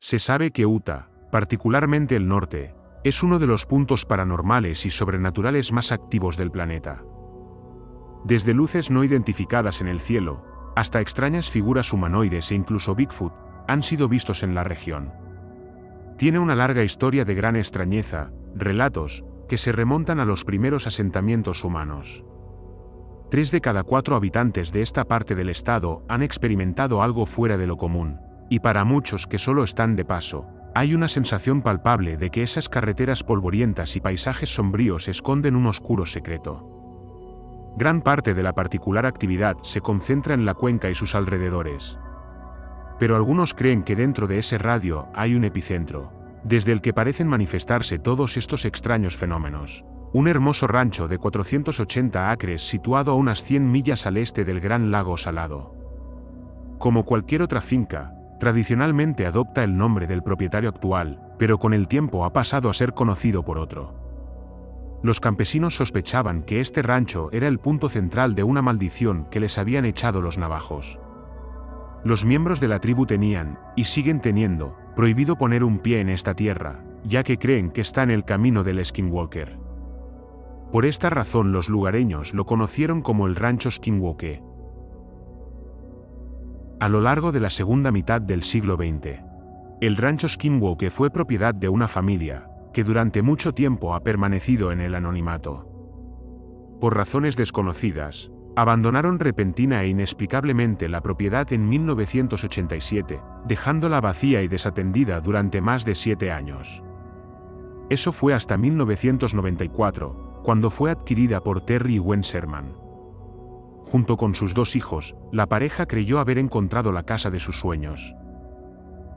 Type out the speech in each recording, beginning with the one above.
Se sabe que Utah, particularmente el norte, es uno de los puntos paranormales y sobrenaturales más activos del planeta. Desde luces no identificadas en el cielo, hasta extrañas figuras humanoides e incluso Bigfoot, han sido vistos en la región. Tiene una larga historia de gran extrañeza, relatos, que se remontan a los primeros asentamientos humanos. 3 de cada 4 habitantes de esta parte del estado han experimentado algo fuera de lo común, y para muchos que solo están de paso, hay una sensación palpable de que esas carreteras polvorientas y paisajes sombríos esconden un oscuro secreto. Gran parte de la particular actividad se concentra en la cuenca y sus alrededores. Pero algunos creen que dentro de ese radio hay un epicentro, desde el que parecen manifestarse todos estos extraños fenómenos. Un hermoso rancho de 480 acres situado a unas 100 millas al este del Gran Lago Salado. Como cualquier otra finca, tradicionalmente adopta el nombre del propietario actual, pero con el tiempo ha pasado a ser conocido por otro. Los campesinos sospechaban que este rancho era el punto central de una maldición que les habían echado los navajos. Los miembros de la tribu tenían, y siguen teniendo, prohibido poner un pie en esta tierra, ya que creen que está en el camino del Skinwalker. Por esta razón los lugareños lo conocieron como el rancho Skinwalker. A lo largo de la segunda mitad del siglo XX, el rancho Skinwalker fue propiedad de una familia, que durante mucho tiempo ha permanecido en el anonimato. Por razones desconocidas, abandonaron repentina e inexplicablemente la propiedad en 1987, dejándola vacía y desatendida durante más de 7 años. Eso fue hasta 1994, cuando fue adquirida por Terry y Gwen Sherman. Junto con sus 2 hijos, la pareja creyó haber encontrado la casa de sus sueños.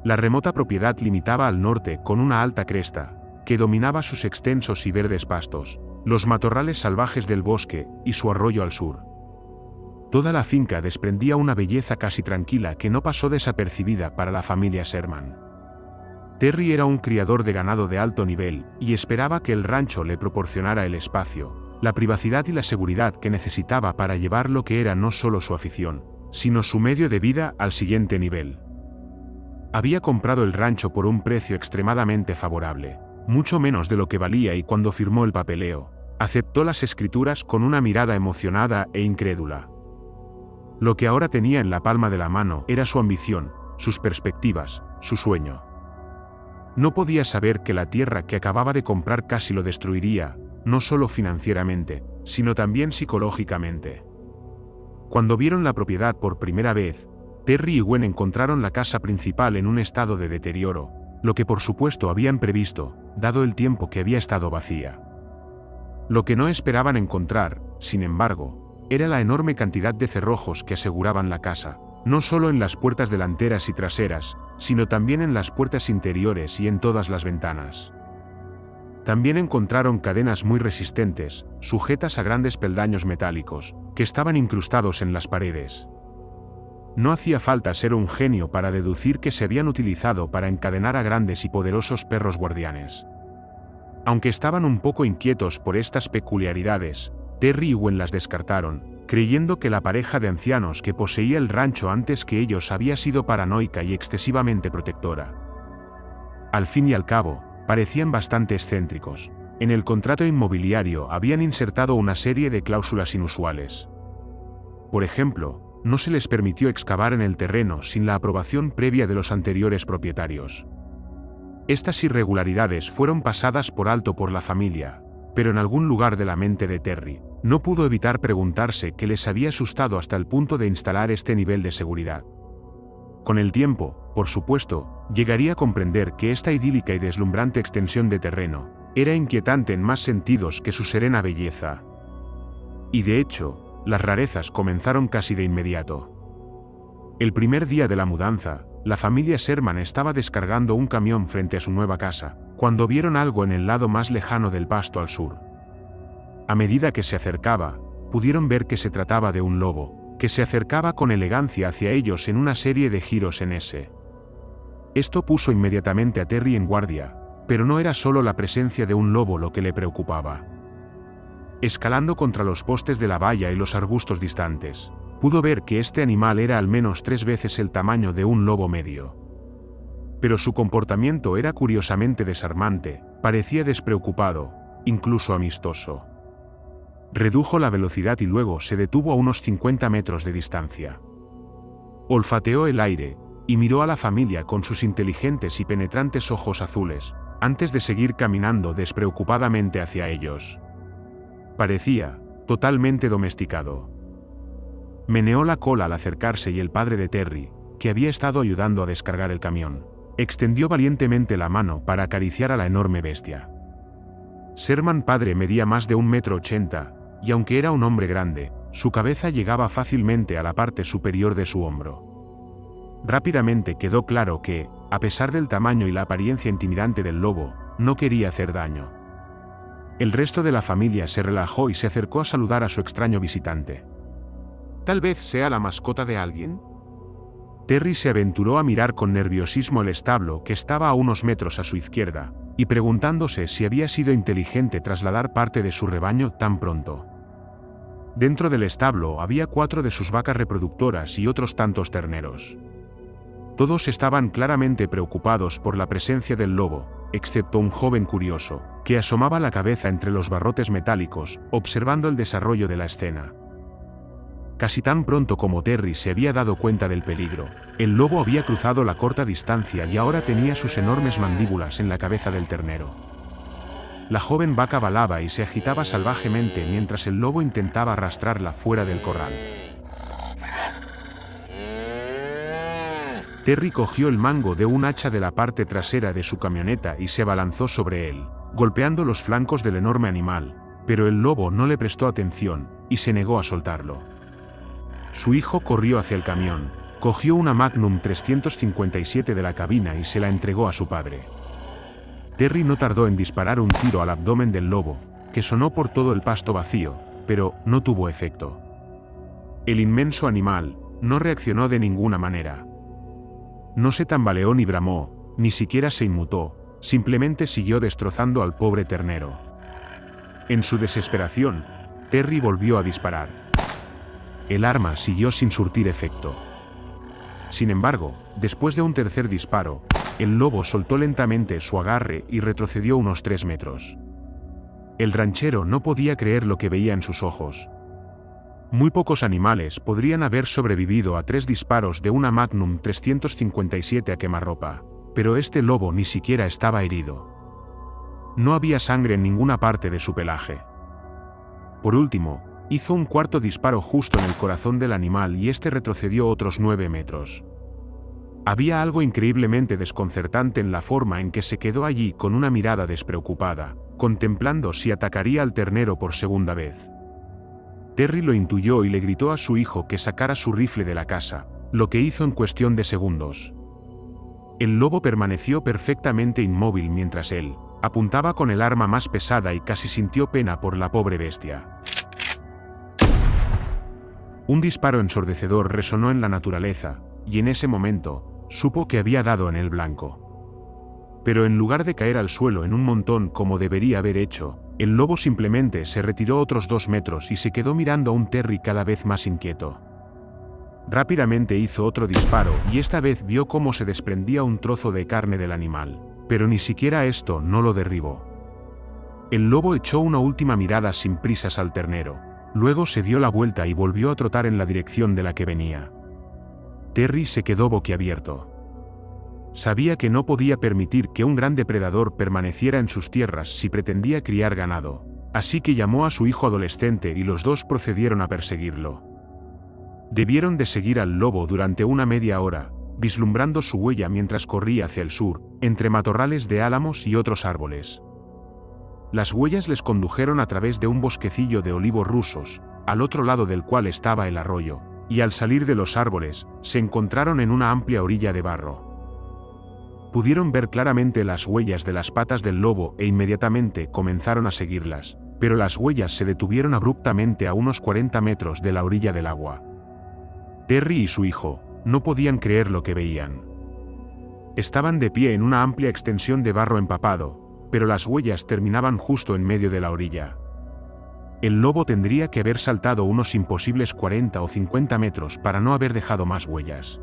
La remota propiedad limitaba al norte con una alta cresta, que dominaba sus extensos y verdes pastos, los matorrales salvajes del bosque y su arroyo al sur. Toda la finca desprendía una belleza casi tranquila que no pasó desapercibida para la familia Sherman. Terry era un criador de ganado de alto nivel y esperaba que el rancho le proporcionara el espacio, la privacidad y la seguridad que necesitaba para llevar lo que era no solo su afición, sino su medio de vida al siguiente nivel. Había comprado el rancho por un precio extremadamente favorable, mucho menos de lo que valía, y cuando firmó el papeleo, aceptó las escrituras con una mirada emocionada e incrédula. Lo que ahora tenía en la palma de la mano era su ambición, sus perspectivas, su sueño. No podía saber que la tierra que acababa de comprar casi lo destruiría, no solo financieramente, sino también psicológicamente. Cuando vieron la propiedad por primera vez, Terry y Gwen encontraron la casa principal en un estado de deterioro, lo que por supuesto habían previsto, dado el tiempo que había estado vacía. Lo que no esperaban encontrar, sin embargo, era la enorme cantidad de cerrojos que aseguraban la casa, no solo en las puertas delanteras y traseras, sino también en las puertas interiores y en todas las ventanas. También encontraron cadenas muy resistentes, sujetas a grandes peldaños metálicos, que estaban incrustados en las paredes. No hacía falta ser un genio para deducir que se habían utilizado para encadenar a grandes y poderosos perros guardianes. Aunque estaban un poco inquietos por estas peculiaridades, Terry y Gwen las descartaron, creyendo que la pareja de ancianos que poseía el rancho antes que ellos había sido paranoica y excesivamente protectora. Al fin y al cabo, parecían bastante excéntricos. En el contrato inmobiliario habían insertado una serie de cláusulas inusuales. Por ejemplo, no se les permitió excavar en el terreno sin la aprobación previa de los anteriores propietarios. Estas irregularidades fueron pasadas por alto por la familia, pero en algún lugar de la mente de Terry, no pudo evitar preguntarse qué les había asustado hasta el punto de instalar este nivel de seguridad. Con el tiempo, por supuesto, llegaría a comprender que esta idílica y deslumbrante extensión de terreno era inquietante en más sentidos que su serena belleza. Y de hecho, las rarezas comenzaron casi de inmediato. El primer día de la mudanza, la familia Sherman estaba descargando un camión frente a su nueva casa, cuando vieron algo en el lado más lejano del pasto al sur. A medida que se acercaba, pudieron ver que se trataba de un lobo, que se acercaba con elegancia hacia ellos en una serie de giros en S. Esto puso inmediatamente a Terry en guardia, pero no era solo la presencia de un lobo lo que le preocupaba. Escalando contra los postes de la valla y los arbustos distantes, pudo ver que este animal era al menos 3 veces el tamaño de un lobo medio. Pero su comportamiento era curiosamente desarmante, parecía despreocupado, incluso amistoso. Redujo la velocidad y luego se detuvo a unos 50 metros de distancia. Olfateó el aire, y miró a la familia con sus inteligentes y penetrantes ojos azules, antes de seguir caminando despreocupadamente hacia ellos. Parecía totalmente domesticado. Meneó la cola al acercarse y el padre de Terry, que había estado ayudando a descargar el camión, extendió valientemente la mano para acariciar a la enorme bestia. Sherman padre medía más de 1,80 m, y aunque era un hombre grande, su cabeza llegaba fácilmente a la parte superior de su hombro. Rápidamente quedó claro que, a pesar del tamaño y la apariencia intimidante del lobo, no quería hacer daño. El resto de la familia se relajó y se acercó a saludar a su extraño visitante. ¿Tal vez sea la mascota de alguien? Terry se aventuró a mirar con nerviosismo el establo que estaba a unos metros a su izquierda, y preguntándose si había sido inteligente trasladar parte de su rebaño tan pronto. Dentro del establo había 4 de sus vacas reproductoras y otros tantos terneros. Todos estaban claramente preocupados por la presencia del lobo, excepto un joven curioso, que asomaba la cabeza entre los barrotes metálicos, observando el desarrollo de la escena. Casi tan pronto como Terry se había dado cuenta del peligro, el lobo había cruzado la corta distancia y ahora tenía sus enormes mandíbulas en la cabeza del ternero. La joven vaca balaba y se agitaba salvajemente mientras el lobo intentaba arrastrarla fuera del corral. Terry cogió el mango de un hacha de la parte trasera de su camioneta y se abalanzó sobre él, golpeando los flancos del enorme animal, pero el lobo no le prestó atención y se negó a soltarlo. Su hijo corrió hacia el camión, cogió una Magnum 357 de la cabina y se la entregó a su padre. Terry no tardó en disparar un tiro al abdomen del lobo, que sonó por todo el pasto vacío, pero no tuvo efecto. El inmenso animal no reaccionó de ninguna manera. No se tambaleó ni bramó, ni siquiera se inmutó, simplemente siguió destrozando al pobre ternero. En su desesperación, Terry volvió a disparar. El arma siguió sin surtir efecto. Sin embargo, después de un tercer disparo, el lobo soltó lentamente su agarre y retrocedió unos 3 metros. El ranchero no podía creer lo que veía en sus ojos. Muy pocos animales podrían haber sobrevivido a 3 disparos de una Magnum 357 a quemarropa, pero este lobo ni siquiera estaba herido. No había sangre en ninguna parte de su pelaje. Por último, hizo un cuarto disparo justo en el corazón del animal y este retrocedió otros 9 metros. Había algo increíblemente desconcertante en la forma en que se quedó allí con una mirada despreocupada, contemplando si atacaría al ternero por segunda vez. Terry lo intuyó y le gritó a su hijo que sacara su rifle de la casa, lo que hizo en cuestión de segundos. El lobo permaneció perfectamente inmóvil mientras él apuntaba con el arma más pesada y casi sintió pena por la pobre bestia. Un disparo ensordecedor resonó en la naturaleza, y en ese momento, supo que había dado en el blanco. Pero en lugar de caer al suelo en un montón como debería haber hecho, el lobo simplemente se retiró otros 2 metros y se quedó mirando a un Terry cada vez más inquieto. Rápidamente hizo otro disparo y esta vez vio cómo se desprendía un trozo de carne del animal, pero ni siquiera esto no lo derribó. El lobo echó una última mirada sin prisas al ternero, luego se dio la vuelta y volvió a trotar en la dirección de la que venía. Terry se quedó boquiabierto. Sabía que no podía permitir que un gran depredador permaneciera en sus tierras si pretendía criar ganado, así que llamó a su hijo adolescente y los dos procedieron a perseguirlo. Debieron de seguir al lobo durante una media hora, vislumbrando su huella mientras corría hacia el sur, entre matorrales de álamos y otros árboles. Las huellas les condujeron a través de un bosquecillo de olivos rusos, al otro lado del cual estaba el arroyo, y al salir de los árboles, se encontraron en una amplia orilla de barro. Pudieron ver claramente las huellas de las patas del lobo e inmediatamente comenzaron a seguirlas, pero las huellas se detuvieron abruptamente a unos 40 metros de la orilla del agua. Terry y su hijo no podían creer lo que veían. Estaban de pie en una amplia extensión de barro empapado, pero las huellas terminaban justo en medio de la orilla. El lobo tendría que haber saltado unos imposibles 40 o 50 metros para no haber dejado más huellas.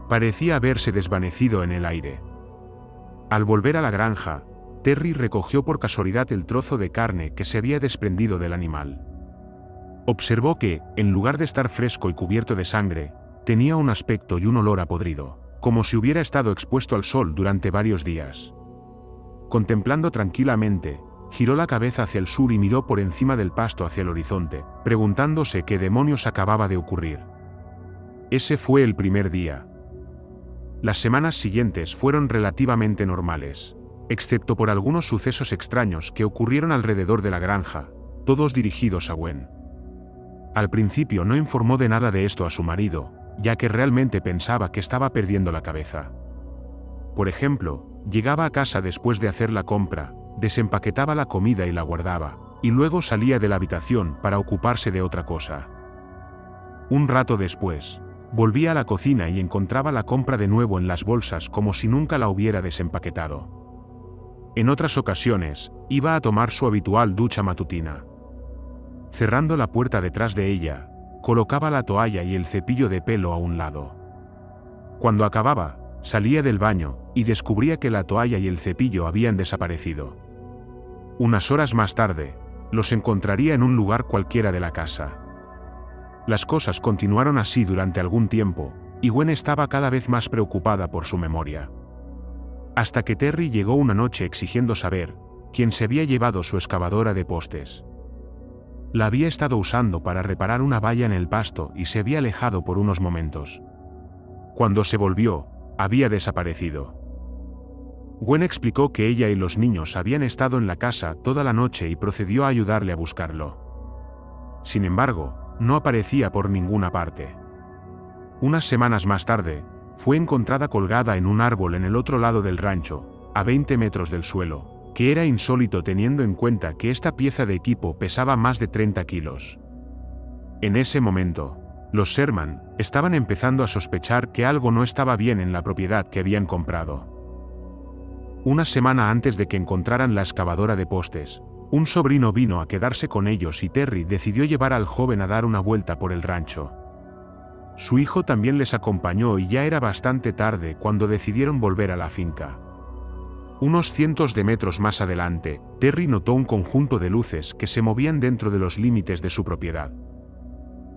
Parecía haberse desvanecido en el aire. Al volver a la granja, Terry recogió por casualidad el trozo de carne que se había desprendido del animal. Observó que, en lugar de estar fresco y cubierto de sangre, tenía un aspecto y un olor a podrido, como si hubiera estado expuesto al sol durante varios días. Contemplando tranquilamente, giró la cabeza hacia el sur y miró por encima del pasto hacia el horizonte, preguntándose qué demonios acababa de ocurrir. Ese fue el primer día. Las semanas siguientes fueron relativamente normales, excepto por algunos sucesos extraños que ocurrieron alrededor de la granja, todos dirigidos a Gwen. Al principio no informó de nada de esto a su marido, ya que realmente pensaba que estaba perdiendo la cabeza. Por ejemplo, llegaba a casa después de hacer la compra, desempaquetaba la comida y la guardaba, y luego salía de la habitación para ocuparse de otra cosa. Un rato después, volvía a la cocina y encontraba la compra de nuevo en las bolsas como si nunca la hubiera desempaquetado. En otras ocasiones, iba a tomar su habitual ducha matutina. Cerrando la puerta detrás de ella, colocaba la toalla y el cepillo de pelo a un lado. Cuando acababa, salía del baño y descubría que la toalla y el cepillo habían desaparecido. Unas horas más tarde, los encontraría en un lugar cualquiera de la casa. Las cosas continuaron así durante algún tiempo, y Gwen estaba cada vez más preocupada por su memoria. Hasta que Terry llegó una noche exigiendo saber quién se había llevado su excavadora de postes. La había estado usando para reparar una valla en el pasto y se había alejado por unos momentos. Cuando se volvió, había desaparecido. Gwen explicó que ella y los niños habían estado en la casa toda la noche y procedió a ayudarle a buscarlo. Sin embargo, no aparecía por ninguna parte. Unas semanas más tarde, fue encontrada colgada en un árbol en el otro lado del rancho, a 20 metros del suelo, que era insólito teniendo en cuenta que esta pieza de equipo pesaba más de 30 kilos. En ese momento, los Sherman estaban empezando a sospechar que algo no estaba bien en la propiedad que habían comprado. Una semana antes de que encontraran la excavadora de postes, un sobrino vino a quedarse con ellos y Terry decidió llevar al joven a dar una vuelta por el rancho. Su hijo también les acompañó y ya era bastante tarde cuando decidieron volver a la finca. Unos cientos de metros más adelante, Terry notó un conjunto de luces que se movían dentro de los límites de su propiedad.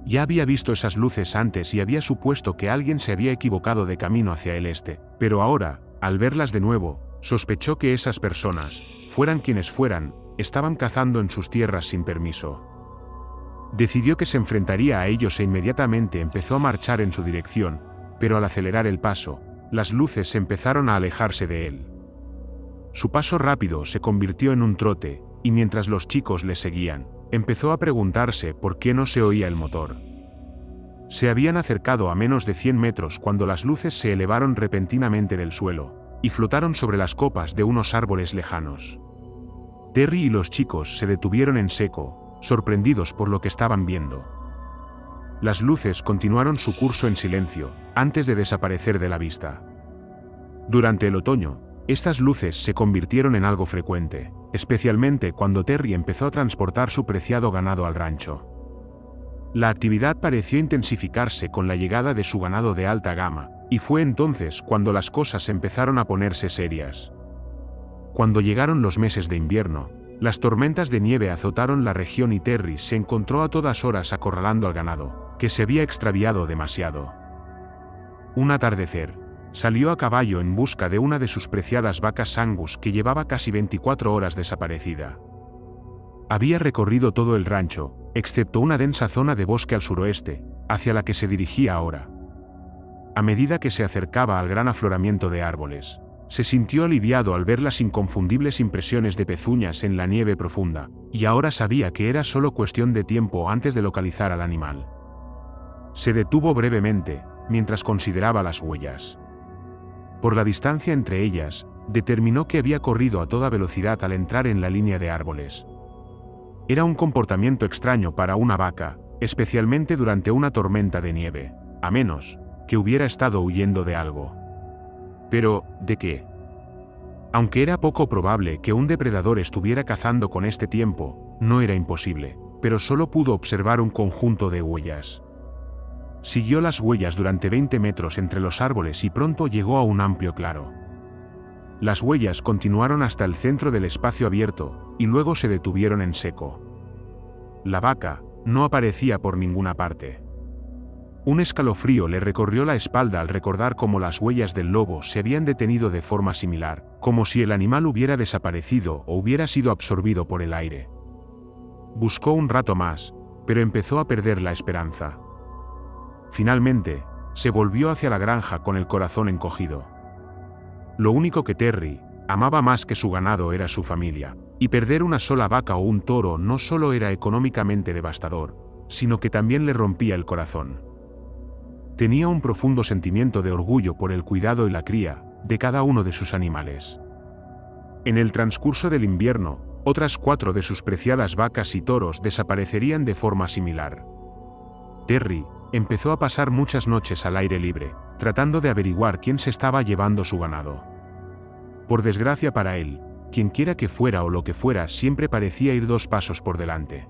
Ya había visto esas luces antes y había supuesto que alguien se había equivocado de camino hacia el este, pero ahora, al verlas de nuevo, sospechó que esas personas, fueran quienes fueran, estaban cazando en sus tierras sin permiso. Decidió que se enfrentaría a ellos e inmediatamente empezó a marchar en su dirección, pero al acelerar el paso, las luces empezaron a alejarse de él. Su paso rápido se convirtió en un trote, y mientras los chicos le seguían, empezó a preguntarse por qué no se oía el motor. Se habían acercado a menos de 100 metros cuando las luces se elevaron repentinamente del suelo, y flotaron sobre las copas de unos árboles lejanos. Terry y los chicos se detuvieron en seco, sorprendidos por lo que estaban viendo. Las luces continuaron su curso en silencio, antes de desaparecer de la vista. Durante el otoño, estas luces se convirtieron en algo frecuente, especialmente cuando Terry empezó a transportar su preciado ganado al rancho. La actividad pareció intensificarse con la llegada de su ganado de alta gama, y fue entonces cuando las cosas empezaron a ponerse serias. Cuando llegaron los meses de invierno, las tormentas de nieve azotaron la región y Terry se encontró a todas horas acorralando al ganado, que se había extraviado demasiado. Un atardecer, salió a caballo en busca de una de sus preciadas vacas Angus que llevaba casi 24 horas desaparecida. Había recorrido todo el rancho, excepto una densa zona de bosque al suroeste, hacia la que se dirigía ahora. A medida que se acercaba al gran afloramiento de árboles, se sintió aliviado al ver las inconfundibles impresiones de pezuñas en la nieve profunda, y ahora sabía que era solo cuestión de tiempo antes de localizar al animal. Se detuvo brevemente, mientras consideraba las huellas. Por la distancia entre ellas, determinó que había corrido a toda velocidad al entrar en la línea de árboles. Era un comportamiento extraño para una vaca, especialmente durante una tormenta de nieve, a menos que hubiera estado huyendo de algo. Pero, ¿de qué? Aunque era poco probable que un depredador estuviera cazando con este tiempo, no era imposible, pero solo pudo observar un conjunto de huellas. Siguió las huellas durante 20 metros entre los árboles y pronto llegó a un amplio claro. Las huellas continuaron hasta el centro del espacio abierto, y luego se detuvieron en seco. La vaca no aparecía por ninguna parte. Un escalofrío le recorrió la espalda al recordar cómo las huellas del lobo se habían detenido de forma similar, como si el animal hubiera desaparecido o hubiera sido absorbido por el aire. Buscó un rato más, pero empezó a perder la esperanza. Finalmente, se volvió hacia la granja con el corazón encogido. Lo único que Terry amaba más que su ganado era su familia, y perder una sola vaca o un toro no solo era económicamente devastador, sino que también le rompía el corazón. Tenía un profundo sentimiento de orgullo por el cuidado y la cría de cada uno de sus animales. En el transcurso del invierno, otras 4 de sus preciadas vacas y toros desaparecerían de forma similar. Terry empezó a pasar muchas noches al aire libre, tratando de averiguar quién se estaba llevando su ganado. Por desgracia para él, quienquiera que fuera o lo que fuera siempre parecía ir 2 pasos por delante.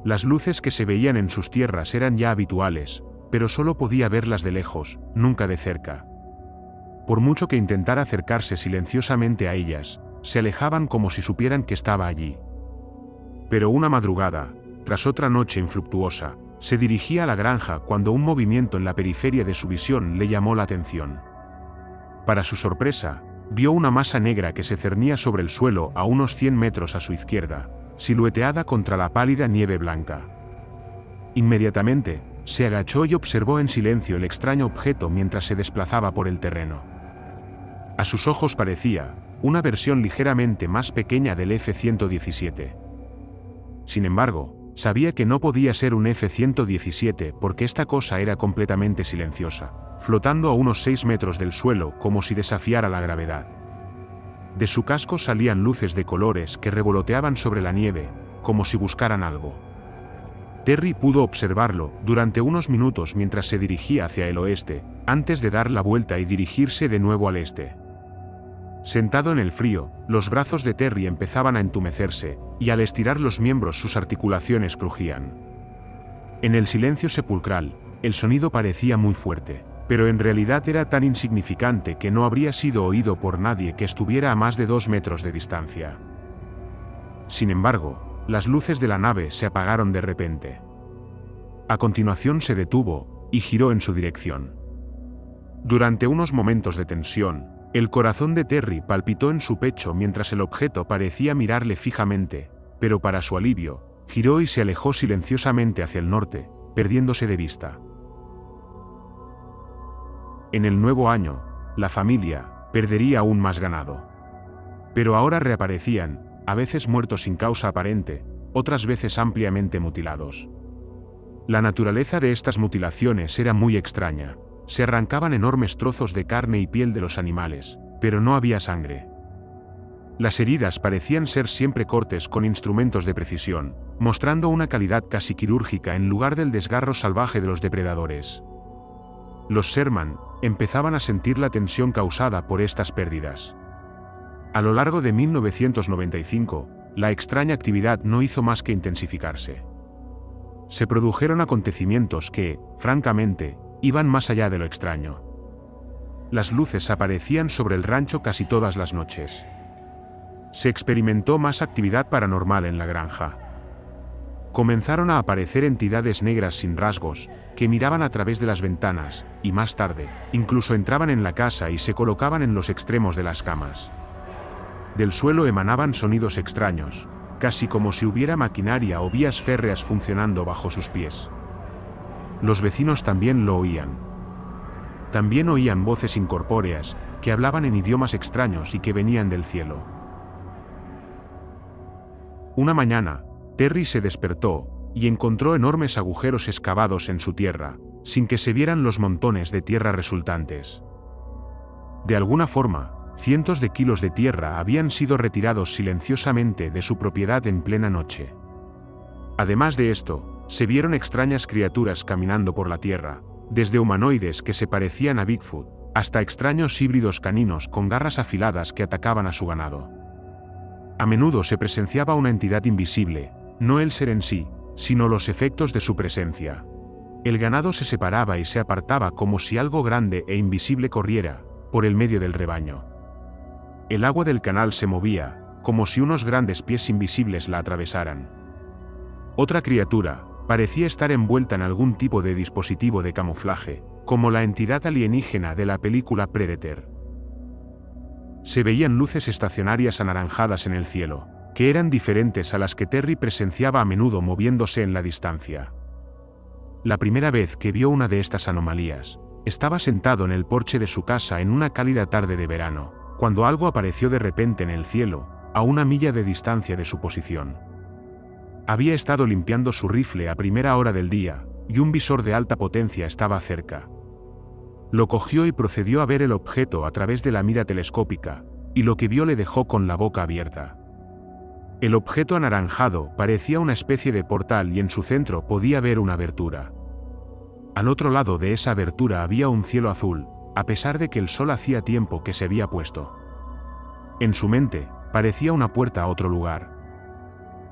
Las luces que se veían en sus tierras eran ya habituales, pero solo podía verlas de lejos, nunca de cerca. Por mucho que intentara acercarse silenciosamente a ellas, se alejaban como si supieran que estaba allí. Pero una madrugada, tras otra noche infructuosa, se dirigía a la granja cuando un movimiento en la periferia de su visión le llamó la atención. Para su sorpresa, vio una masa negra que se cernía sobre el suelo a unos 100 metros a su izquierda, silueteada contra la pálida nieve blanca. Inmediatamente, se agachó y observó en silencio el extraño objeto mientras se desplazaba por el terreno. A sus ojos parecía una versión ligeramente más pequeña del F-117. Sin embargo, sabía que no podía ser un F-117 porque esta cosa era completamente silenciosa, flotando a unos 6 metros del suelo como si desafiara la gravedad. De su casco salían luces de colores que revoloteaban sobre la nieve, como si buscaran algo. Terry pudo observarlo durante unos minutos mientras se dirigía hacia el oeste, antes de dar la vuelta y dirigirse de nuevo al este. Sentado en el frío, los brazos de Terry empezaban a entumecerse, y al estirar los miembros sus articulaciones crujían. En el silencio sepulcral, el sonido parecía muy fuerte, pero en realidad era tan insignificante que no habría sido oído por nadie que estuviera a más de 2 metros de distancia. Sin embargo, las luces de la nave se apagaron de repente. A continuación se detuvo, y giró en su dirección. Durante unos momentos de tensión, el corazón de Terry palpitó en su pecho mientras el objeto parecía mirarle fijamente, pero para su alivio, giró y se alejó silenciosamente hacia el norte, perdiéndose de vista. En el nuevo año, la familia perdería aún más ganado. Pero ahora reaparecían, a veces muertos sin causa aparente, otras veces ampliamente mutilados. La naturaleza de estas mutilaciones era muy extraña. Se arrancaban enormes trozos de carne y piel de los animales, pero no había sangre. Las heridas parecían ser siempre cortes con instrumentos de precisión, mostrando una calidad casi quirúrgica en lugar del desgarro salvaje de los depredadores. Los Sherman empezaban a sentir la tensión causada por estas pérdidas. A lo largo de 1995, la extraña actividad no hizo más que intensificarse. Se produjeron acontecimientos que, francamente, iban más allá de lo extraño. Las luces aparecían sobre el rancho casi todas las noches. Se experimentó más actividad paranormal en la granja. Comenzaron a aparecer entidades negras sin rasgos, que miraban a través de las ventanas, y más tarde, incluso entraban en la casa y se colocaban en los extremos de las camas. Del suelo emanaban sonidos extraños, casi como si hubiera maquinaria o vías férreas funcionando bajo sus pies. Los vecinos también lo oían. También oían voces incorpóreas, que hablaban en idiomas extraños y que venían del cielo. Una mañana, Terry se despertó, y encontró enormes agujeros excavados en su tierra, sin que se vieran los montones de tierra resultantes. De alguna forma, cientos de kilos de tierra habían sido retirados silenciosamente de su propiedad en plena noche. Además de esto, se vieron extrañas criaturas caminando por la tierra, desde humanoides que se parecían a Bigfoot, hasta extraños híbridos caninos con garras afiladas que atacaban a su ganado. A menudo se presenciaba una entidad invisible, no el ser en sí, sino los efectos de su presencia. El ganado se separaba y se apartaba como si algo grande e invisible corriera por el medio del rebaño. El agua del canal se movía, como si unos grandes pies invisibles la atravesaran. Otra criatura parecía estar envuelta en algún tipo de dispositivo de camuflaje, como la entidad alienígena de la película Predator. Se veían luces estacionarias anaranjadas en el cielo, que eran diferentes a las que Terry presenciaba a menudo moviéndose en la distancia. La primera vez que vio una de estas anomalías, estaba sentado en el porche de su casa en una cálida tarde de verano, cuando algo apareció de repente en el cielo, a una milla de distancia de su posición. Había estado limpiando su rifle a primera hora del día, y un visor de alta potencia estaba cerca. Lo cogió y procedió a ver el objeto a través de la mira telescópica, y lo que vio le dejó con la boca abierta. El objeto anaranjado parecía una especie de portal y en su centro podía ver una abertura. Al otro lado de esa abertura había un cielo azul, a pesar de que el sol hacía tiempo que se había puesto. En su mente, parecía una puerta a otro lugar.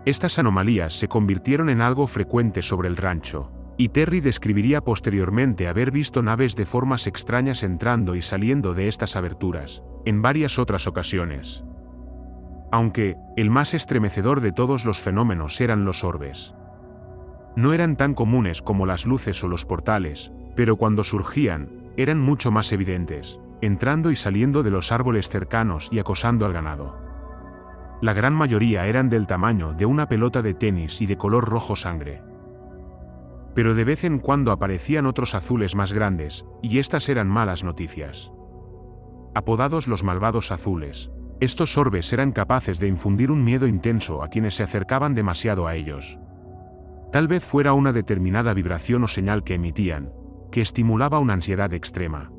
Estas anomalías se convirtieron en algo frecuente sobre el rancho, y Terry describiría posteriormente haber visto naves de formas extrañas entrando y saliendo de estas aberturas, en varias otras ocasiones. Aunque, el más estremecedor de todos los fenómenos eran los orbes. No eran tan comunes como las luces o los portales, pero cuando surgían, eran mucho más evidentes, entrando y saliendo de los árboles cercanos y acosando al ganado. La gran mayoría eran del tamaño de una pelota de tenis y de color rojo sangre. Pero de vez en cuando aparecían otros azules más grandes, y estas eran malas noticias. Apodados los malvados azules, estos orbes eran capaces de infundir un miedo intenso a quienes se acercaban demasiado a ellos. Tal vez fuera una determinada vibración o señal que emitían, que estimulaba una ansiedad extrema.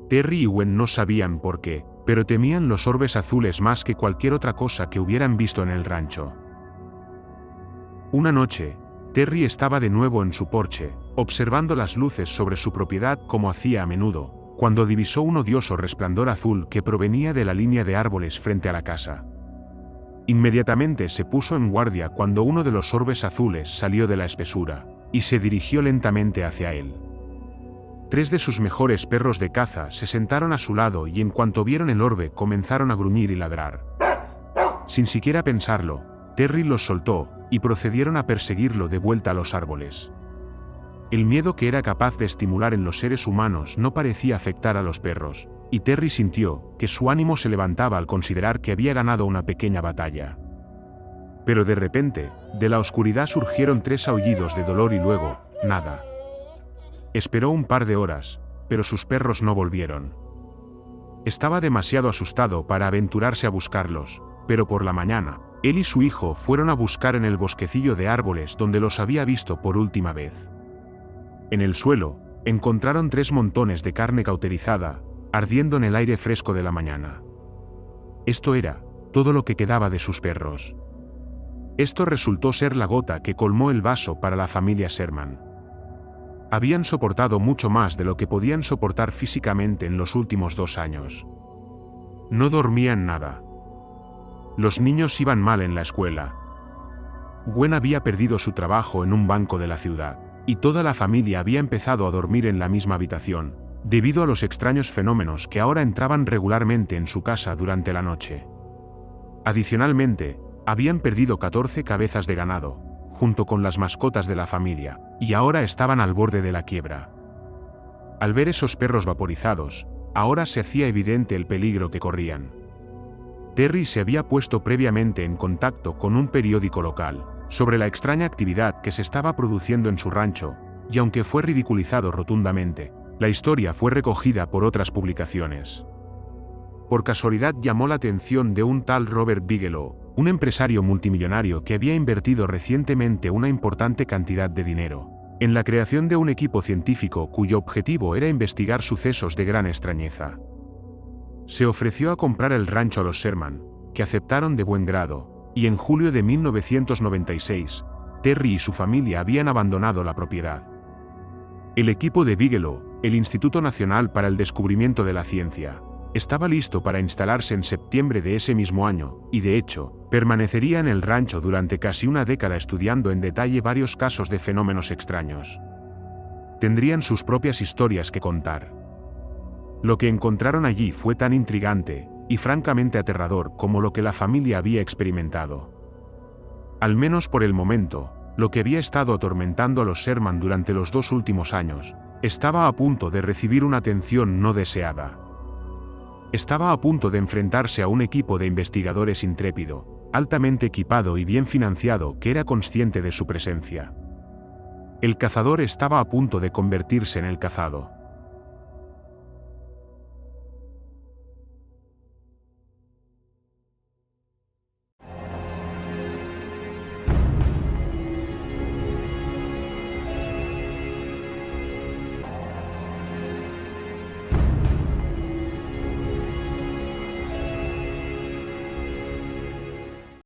Terry y Gwen no sabían por qué, pero temían los orbes azules más que cualquier otra cosa que hubieran visto en el rancho. Una noche, Terry estaba de nuevo en su porche, observando las luces sobre su propiedad como hacía a menudo, cuando divisó un odioso resplandor azul que provenía de la línea de árboles frente a la casa. Inmediatamente se puso en guardia cuando uno de los orbes azules salió de la espesura, y se dirigió lentamente hacia él. 3 de sus mejores perros de caza se sentaron a su lado y en cuanto vieron el orbe comenzaron a gruñir y ladrar. Sin siquiera pensarlo, Terry los soltó, y procedieron a perseguirlo de vuelta a los árboles. El miedo que era capaz de estimular en los seres humanos no parecía afectar a los perros, y Terry sintió que su ánimo se levantaba al considerar que había ganado una pequeña batalla. Pero de repente, de la oscuridad surgieron 3 aullidos de dolor y luego, nada. Esperó un par de horas, pero sus perros no volvieron. Estaba demasiado asustado para aventurarse a buscarlos, pero por la mañana, él y su hijo fueron a buscar en el bosquecillo de árboles donde los había visto por última vez. En el suelo, encontraron 3 montones de carne cauterizada, ardiendo en el aire fresco de la mañana. Esto era todo lo que quedaba de sus perros. Esto resultó ser la gota que colmó el vaso para la familia Sherman. Habían soportado mucho más de lo que podían soportar físicamente en los últimos 2 años. No dormían nada. Los niños iban mal en la escuela. Gwen había perdido su trabajo en un banco de la ciudad, y toda la familia había empezado a dormir en la misma habitación, debido a los extraños fenómenos que ahora entraban regularmente en su casa durante la noche. Adicionalmente, habían perdido 14 cabezas de ganado, junto con las mascotas de la familia, y ahora estaban al borde de la quiebra. Al ver esos perros vaporizados, ahora se hacía evidente el peligro que corrían. Terry se había puesto previamente en contacto con un periódico local, sobre la extraña actividad que se estaba produciendo en su rancho, y aunque fue ridiculizado rotundamente, la historia fue recogida por otras publicaciones. Por casualidad llamó la atención de un tal Robert Bigelow, un empresario multimillonario que había invertido recientemente una importante cantidad de dinero en la creación de un equipo científico cuyo objetivo era investigar sucesos de gran extrañeza. Se ofreció a comprar el rancho a los Sherman, que aceptaron de buen grado, y en julio de 1996, Terry y su familia habían abandonado la propiedad. El equipo de Bigelow, el Instituto Nacional para el Descubrimiento de la Ciencia, estaba listo para instalarse en septiembre de ese mismo año, y de hecho, permanecería en el rancho durante casi una década estudiando en detalle varios casos de fenómenos extraños. Tendrían sus propias historias que contar. Lo que encontraron allí fue tan intrigante, y francamente aterrador como lo que la familia había experimentado. Al menos por el momento, lo que había estado atormentando a los Sherman durante los 2 últimos años, estaba a punto de recibir una atención no deseada. Estaba a punto de enfrentarse a un equipo de investigadores intrépido, altamente equipado y bien financiado que era consciente de su presencia. El cazador estaba a punto de convertirse en el cazado.